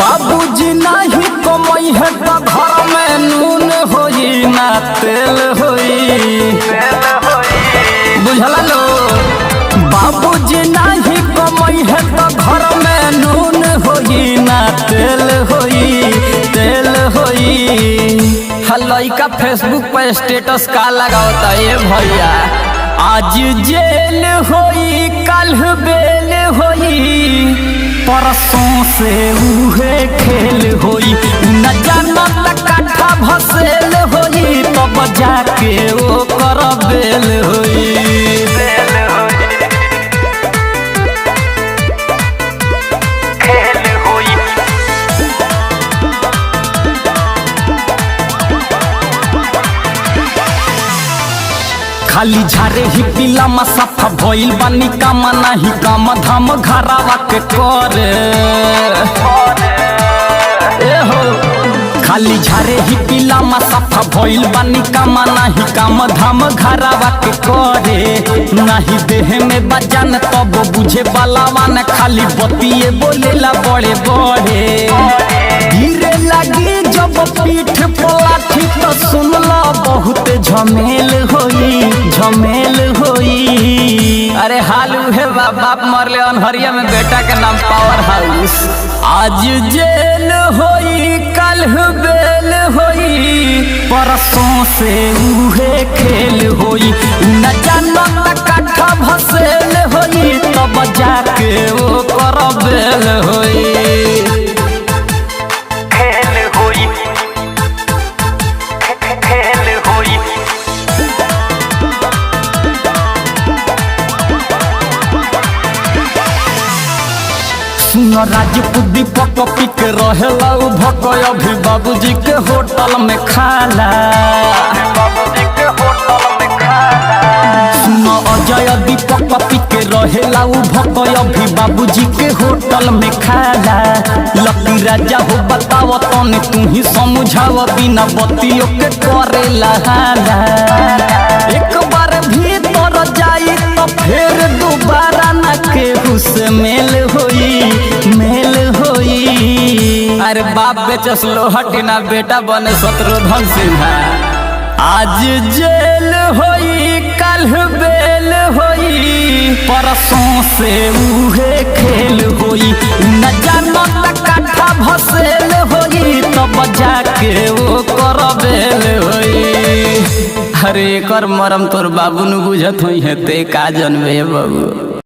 बाबूजी नहीं कमाई है तो घर में नून होई ना तेल होई, बुझला लो। बाबूजी नहीं कमाई है तो घर में नून होई ना तेल होई, तेल होई। लइका फेसबुक पर स्टेटस का लगावता ये भैया, आज जेल होई कल बेल होई, परसों से उहे खेल होई। न जानत काठा भसेल होई तब जाके वो कर बेल होई। खाली झारे ही पीला मसाफा भइल बानी काम नाही काम धाम घरावा के करे ए हो। खाली झारे ही पीला मसाफा भइल बानी काम नाही काम धाम घरावा के करे। नाही देह में बजान तब बुझे बलावान, खाली बतिए बोलेला बड़े बड़े। गिरे लगी जब पीठ पलाठी तो सुनला बहुत झमेल होई, झमेल होई। अरे हाल है बाप मरले अनहरिया में बेटा के नाम पावर हाउस। आज जेल होई कल बेल होई, परसों से उहे खेल होई। न जानत काठा भसेल होई तब जाके वो कर बेल होई। राजपूत दीपक पिक रहेला भक अभी बाबूजी के होटल में खाला। सुनो अजय दीपक पिक रहेला भक अभी बाबूजी के होटल में खाला। लकी राजा हो बताव तने तू ही समझाव, बिना बतियों के करेला हाला। एक बार भीतर जाई तो फिर दोबारा न केहू से मेल होई, मेल होई। अरे बाप बेचस लोहटी ना बेटा बने शत्रुघ्न सिन्हा। आज जेल होई कल बेल होई, परसों से उहे खेल होई। न जानत काठा भसेल होई तब जाके वो कर बेल होई। अरे कर मरम तोर बाबू न बुझत होई है ते का जनबे बाबू।